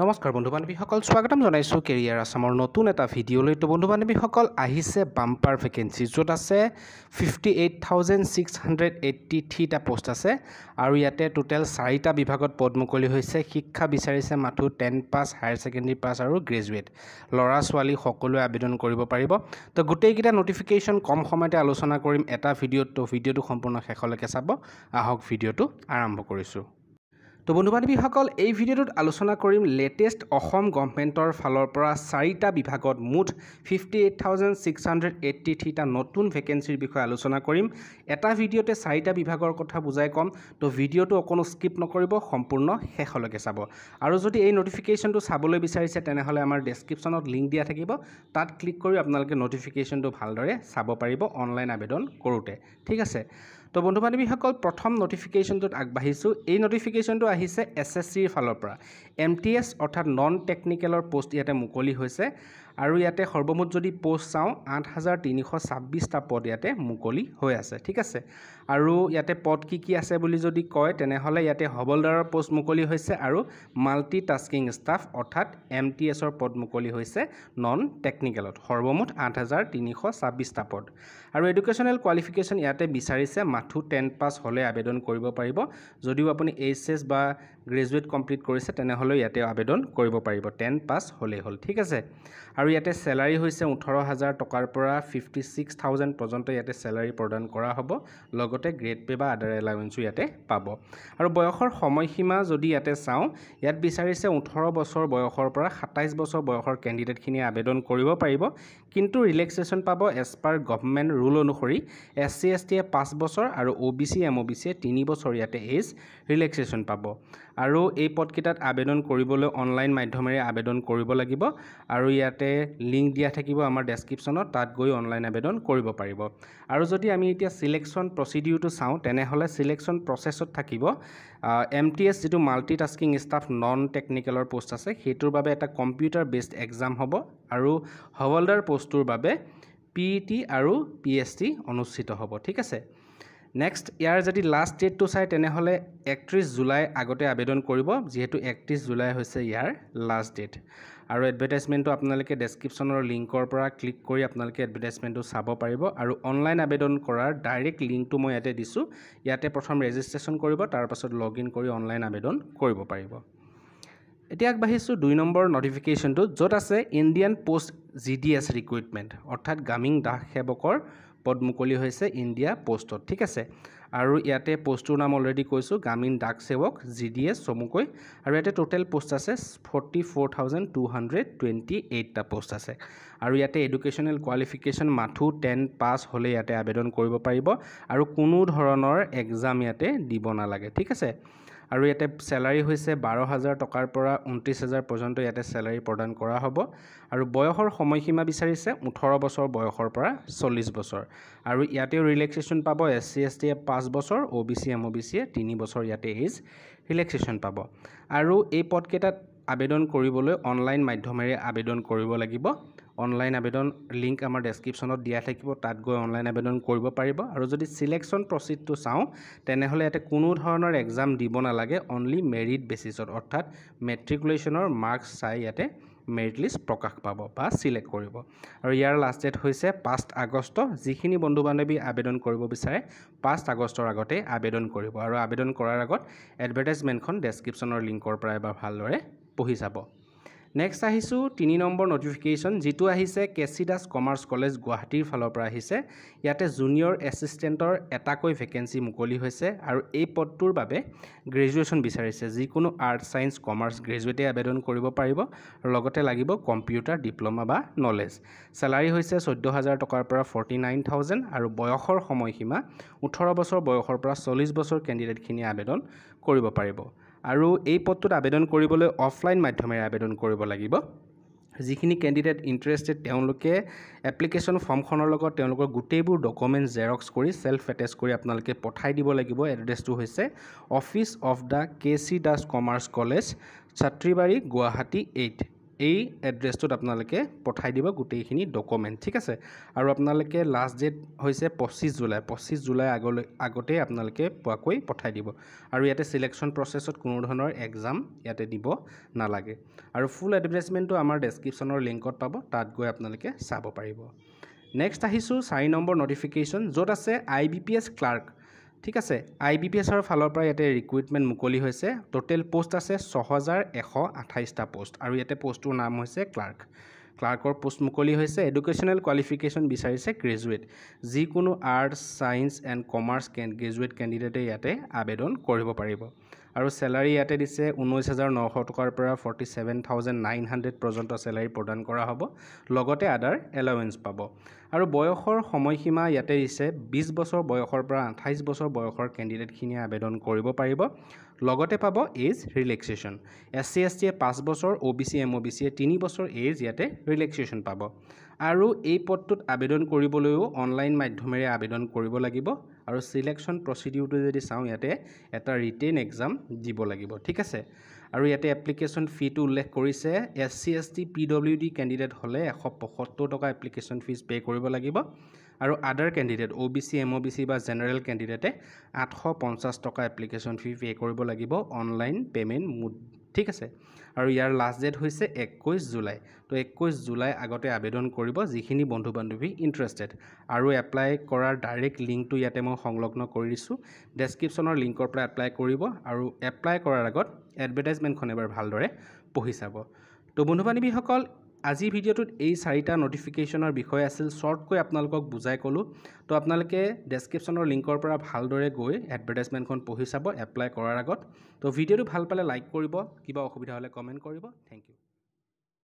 নমস্কাৰ বন্ধু বান্ধৱীসকল স্বাগতম জনাইছোঁ কেৰিয়াৰ আছামৰ নতুন এটা ভিডিঅ'লৈ। তো বন্ধু বান্ধৱীসকল আহিছে বাম্পাৰ ভেকেঞ্চি, য'ত আছে 58,683টা পোষ্ট আছে আৰু ইয়াতে টোটেল 4টা বিভাগত পদ মুকলি হৈছে। শিক্ষা বিচাৰিছে মাথো 10 পাছ, হায়াৰ ছেকেণ্ডেৰী পাছ আৰু গ্ৰেজুৱেট ল'ৰা ছোৱালী সকলোৱে আবেদন কৰিব পাৰিব। তো গোটেইকেইটা নটিফিকেশ্যন কম সময়তে আলোচনা কৰিম এটা ভিডিঅ'ত। তো ভিডিঅ'টো সম্পূৰ্ণ শেষলৈকে চাব। আহক ভিডিঅ'টো আৰম্ভ কৰিছোঁ। তো বন্ধু বান্ধৱীসকল এই ভিডিঅ'টোত আলোচনা কৰিম লেটেষ্ট অসম গভৰ্ণমেণ্টৰ ফালৰ পৰা 4টা বিভাগত মুঠ 58,683টা নতুন ভেকেঞ্চিৰ বিষয়ে আলোচনা কৰিম। এটা ভিডিঅ'তে 4টা বিভাগৰ কথা বুজাই ক'ম। তো ভিডিঅ'টো অকণো স্কিপ নকৰিব, সম্পূৰ্ণ শেষলৈকে চাব। আৰু যদি এই নটিফিকেশ্যনটো চাবলৈ বিচাৰিছে তেনেহ'লে আমাৰ ডেছক্ৰিপশ্যনত লিংক দিয়া থাকিব, তাত ক্লিক কৰি আপোনালোকে নটিফিকেশ্যনটো ভালদৰে চাব পাৰিব অনলাইন আবেদন কৰোঁতে। ঠিক আছে। তো বন্ধু বান্ধৱীসকল প্ৰথম নটিফিকেশ্যনটোত আগবাঢ়িছোঁ। এই নটিফিকেশ্যনটো আহিছে SSCৰ ফালৰ পৰা। MTS অৰ্থাৎ নন টেকনিকেলৰ পোষ্ট ইয়াতে মুকলি হৈছে আৰু ইয়াতে সৰ্বমুঠ যদি পোষ্ট চাওঁ 8,326টা পদ ইয়াতে মুকলি হৈ আছে। ঠিক আছে। আৰু ইয়াতে পদ কি আছে বুলি যদি কয় তেনেহ'লে ইয়াতে হবলদাৰৰ পোষ্ট মুকলি হৈছে আৰু মাল্টি টাস্কিং ষ্টাফ অৰ্থাৎ MTSৰ পদ মুকলি হৈছে নন টেকনিকেলত। সৰ্বমুঠ 8,326টা পদ। আৰু এডুকেশ্যনেল কোৱালিফিকেশ্যন ইয়াতে বিচাৰিছে মাথো 10 পাছ হ'লে আবেদন কৰিব পাৰিব। যদিও আপুনি HS বা গ্ৰেজুৱেট কমপ্লিট কৰিছে তেনেহ'লেও ইয়াতে আবেদন কৰিব পাৰিব, 10 পাছ হ'লেই হ'ল। ঠিক আছে। আৰু ইয়াতে চেলাৰী হৈছে 18,000 টকাৰ পৰা 56,000 পৰ্যন্ত ইয়াতে চেলাৰী প্ৰদান কৰা হ'ব। লগতে গ্ৰেড পে বা আদাৰ এলাৱেঞ্চো ইয়াতে পাব। আৰু বয়সৰ সময়সীমা যদি ইয়াতে চাওঁ, ইয়াত বিচাৰিছে 18 বছৰ বয়সৰ পৰা 27 বছৰ বয়সৰ কেণ্ডিডেটখিনিয়ে আবেদন কৰিব পাৰিব। কিন্তু ৰিলেক্সেশ্যন পাব এজ পাৰ গভৰ্ণমেণ্ট ৰুল অনুসৰি। SC STয়ে 5 বছৰ আৰু OBC MOBCয়ে 3 বছৰ ইয়াতে এজ ৰিলেক্সেশ্যন পাব। আৰু এই পদকেইটাত আবেদন কৰিবলৈ অনলাইন মাধ্যমেৰে আবেদন কৰিব লাগিব আৰু ইয়াতে লিংক দিয়া থাকিব আমাৰ ডেছক্ৰিপশ্যনত, তাত গৈ অনলাইন আবেদন কৰিব পাৰিব। আৰু যদি আমি এতিয়া চিলেকশ্যন প্ৰচিডিউৰটো চাওঁ তেনেহ'লে চিলেকশ্যন প্ৰচেছত থাকিব MTS যিটো মাল্টি টাস্কিং ষ্টাফ নন টেকনিকেলৰ পোষ্ট আছে সেইটোৰ বাবে এটা কম্পিউটাৰ বেছড এক্সাম হ'ব আৰু হৱলদাৰ পোষ্টটোৰ বাবে PET আৰু PST অনুষ্ঠিত হ'ব। ঠিক আছে। নেক্সট ইয়াৰ যদি লাষ্ট ডেটটো চাই তেনেহ'লে 31 জুলাই আগতে আবেদন কৰিব, যিহেতু 31 জুলাই হৈছে ইয়াৰ লাষ্ট ডেট। আৰু এডভাৰটাইজমেণ্টটো আপোনালোকে ডেছক্ৰিপশ্যনৰ লিংকৰ পৰা ক্লিক কৰি আপোনালোকে এডভাৰটাইজমেণ্টটো চাব পাৰিব। আৰু অনলাইন আবেদন কৰাৰ ডাইৰেক্ট লিংকটো মই ইয়াতে দিছোঁ। ইয়াতে প্ৰথম ৰেজিষ্ট্ৰেশ্যন কৰিব, তাৰপাছত লগ ইন কৰি অনলাইন আবেদন কৰিব পাৰিব। এতিয়া আগবাঢ়িছোঁ 2 নম্বৰ নটিফিকেশ্যনটো, য'ত আছে ইণ্ডিয়ান পোষ্ট GDS ৰিক্ৰুইটমেণ্ট অৰ্থাৎ গ্ৰামীণ ডাক সেৱকৰ পদ মুকলি হৈছে ইণ্ডিয়া পোষ্টত। ঠিক আছে। আৰু ইয়াতে পোষ্টটোৰ নাম অলৰেডি কৈছোঁ, গ্ৰামীণ ডাক সেৱক GDS চমুকৈ। আৰু ইয়াতে টোটেল পোষ্ট আছে 44,228টা পোষ্ট আছে। আৰু ইয়াতে এডুকেশ্যনেল কোৱালিফিকেশ্যন মাথো 10 পাছ হ'লে ইয়াতে আবেদন কৰিব পাৰিব আৰু কোনো ধৰণৰ এক্সাম ইয়াতে দিব নালাগে। ঠিক আছে। আৰু ইয়াতে চেলাৰী হৈছে 12,000 টকাৰ পৰা 29,000 পৰ্যন্ত ইয়াতে চেলাৰী প্ৰদান কৰা হ'ব। আৰু বয়সৰ সময়সীমা বিচাৰিছে 18 বছৰ বয়সৰ পৰা 40 বছৰ। আৰু ইয়াতেও ৰিলেক্সেশ্যন পাব। SC STয়ে 5 বছৰ, OBC MOBCয়ে 3 বছৰ ইয়াতে এজ ৰিলেক্সেশ্যন পাব। আৰু এই পদকেইটাত আবেদন কৰিবলৈ অনলাইন মাধ্যমেৰে আবেদন কৰিব লাগিব। অনলাইন আবেদন লিংক আমাৰ ডেছক্ৰিপশ্যনত দিয়া থাকিব, তাত গৈ অনলাইন আবেদন কৰিব পাৰিব। আৰু যদি চিলেকশ্যন প্ৰচিডটো চাওঁ তেনেহ'লে ইয়াতে কোনো ধৰণৰ এক্সাম দিব নালাগে, অনলি মেৰিট বেচিছত অৰ্থাৎ মেট্ৰিকুলেশ্যনৰ মাৰ্কছ চাই ইয়াতে মেৰিট লিষ্ট প্ৰকাশ পাব বা চিলেক্ট কৰিব। আৰু ইয়াৰ লাষ্ট ডেট হৈছে 5 আগষ্ট। যিখিনি বন্ধু বান্ধৱী আবেদন কৰিব বিচাৰে 5 আগষ্টৰ আগতে আবেদন কৰিব। আৰু আবেদন কৰাৰ আগত এডভাৰটাইজমেণ্টখন ডেছক্ৰিপশ্যনৰ লিংকৰ পৰা এবাৰ ভালদৰে পঢ়ি চাব। নেক্সট আহিছোঁ 3 নম্বৰ নটিফিকেশ্যন, যিটো আহিছে KC দাস কমাৰ্চ কলেজ গুৱাহাটীৰ ফালৰ পৰা আহিছে। ইয়াতে জুনিয়ৰ এছিষ্টেণ্টৰ এটাকৈ ভেকেঞ্চি মুকলি হৈছে আৰু এই পদটোৰ বাবে গ্ৰেজুৱেশ্যন বিচাৰিছে। যিকোনো আৰ্টছ ছায়েন্স কমাৰ্চ গ্ৰেজুৱেটে আবেদন কৰিব পাৰিব। লগতে লাগিব কম্পিউটাৰ ডিপ্ল'মা বা নলেজ। চেলাৰী হৈছে 14,000 টকাৰ পৰা 49,000 আৰু বয়সৰ সময়সীমা 18 বছৰ বয়সৰ পৰা 40 বছৰ কেণ্ডিডেটখিনিয়ে আবেদন কৰিব পাৰিব। আৰু এই পদটোত আবেদন কৰিবলৈ অফলাইন মাধ্যমেৰে আবেদন কৰিব লাগিব। যিখিনি কেণ্ডিডেট ইণ্টাৰেষ্টেড তেওঁলোকে এপ্লিকেশ্যন ফৰ্মখনৰ লগত তেওঁলোকৰ গোটেইবোৰ ডকুমেণ্টছ জেৰক্স কৰি ছেল্ফ এটেচ কৰি আপোনালোকে পঠাই দিব লাগিব। এড্ৰেছটো হৈছে office of the KC Das commerce college, Chatribari, Guwahati 8। এই এড্ৰেছটোত আপোনালোকে পঠাই দিব গোটেইখিনি ডকুমেণ্ট ঠিক আছে আৰু আপোনালোকে লাষ্ট ডেট হৈছে 25 জুলাই আগতে আপোনালোকে পোৱাকৈ পঠাই দিব আৰু ইয়াতে সিলেকশ্যন প্ৰচেছত কোনো ধৰণৰ এক্সাম ইয়াতে দিব নালাগে আৰু ফুল এডভাৰটাইজমেণ্টটো আমাৰ ডেছক্ৰিপশ্যনৰ লিংকত পাব তাত গৈ আপোনালোকে চাব পাৰিব নেক্সট আহিছোঁ 4 নম্বৰ নটিফিকেশ্যন য'ত আছে IBPS ক্লাৰ্ক ঠিক আছে IBPSৰ ফালৰ পৰা ইয়াতে ৰিক্ৰুইটমেণ্ট মুকলি হৈছে টোটেল পোষ্ট আছে 6128টা পোষ্ট আৰু ইয়াতে পোষ্টটোৰ নাম হৈছে ক্লাৰ্কৰ পোষ্ট মুকলি হৈছে এডুকেশ্যনেল কোৱালিফিকেশ্যন বিচাৰিছে গ্ৰেজুৱেট যিকোনো arts science and commerce graduate কেণ্ডিডেটে ইয়াতে আবেদন কৰিব পাৰিব আৰু স্যালাৰি ইয়াতে দিছে 19900 টকাৰ পৰা 47900 পৰ্যন্ত স্যালাৰি প্ৰদান কৰা হ'ব লগতে আদাৰ এলাউৱেন্স পাব আৰু বয়সৰ সময়সীমা ইয়াতে দিছে 20 বছৰ বয়সৰ পৰা 28 বছৰ বয়সৰ কেণ্ডিডেটখিনিয়ে আবেদন কৰিব পাৰিব লগতে পাব এজ ৰিলেক্সেশ্যন SC ST 5 বছৰ OBC MOBC 3 বছৰ এজ ইয়াতে ৰিলেক্সেশ্যন পাব আৰু এই পদটোত আবেদন কৰিবলৈও অনলাইন মাধ্যমেৰে আবেদন কৰিব লাগিব আৰু সিলেকশ্যন প্ৰচিডিউৰটো যদি চাওঁ ইয়াতে এটা ৰিটেন এক্সাম দিব লাগিব ঠিক আছে আৰু ইয়াতে এপ্লিকেশ্যন ফিটো উল্লেখ কৰিছে SC ST PWD কেণ্ডিডেট হ'লে 175 টকা এপ্লিকেশ্যন ফিজ পে কৰিব লাগিব আৰু আদাৰ কেণ্ডিডেট OBC MOBC বা জেনাৰেল কেণ্ডিডেটে 850 টকা এপ্লিকেশ্যন ফি পে কৰিব লাগিব অনলাইন পেমেণ্ট মোড ঠিক আছে আৰু ইয়াৰ লাষ্ট ডেট হৈছে 21 জুলাই তো 21 জুলাই আগতে আবেদন কৰিব যিখিনি বন্ধু বান্ধৱী ইন্টাৰেষ্টেড আৰু এপ্লাই কৰাৰ ডাইৰেক্ট লিংকটো ইয়াতে মই সংলগ্ন কৰি দিছোঁ ডেছক্ৰিপশ্যনৰ লিংকৰ পৰা এপ্লাই কৰিব আৰু এপ্লাই কৰাৰ আগত এডভাৰটাইজমেণ্টখন এবাৰ ভালদৰে পঢ়ি চাব তো বন্ধু বান্ধৱীসকল আজি ভিডিঅ'টোত এই 4টা নটিফিকেশ্যনৰ বিষয় আছিল শৰ্টকৈ আপোনালোকক বুজাই ক'লোঁ তো আপোনালোকে ডেছক্ৰিপশ্যনৰ লিংকৰ পৰা ভালদৰে গৈ এডভাৰটাইজমেণ্টখন পঢ়ি চাব এপ্লাই কৰাৰ আগত তো ভিডিঅ'টো ভাল পালে লাইক কৰিব কিবা অসুবিধা হ'লে কমেণ্ট কৰিব থেংক ইউ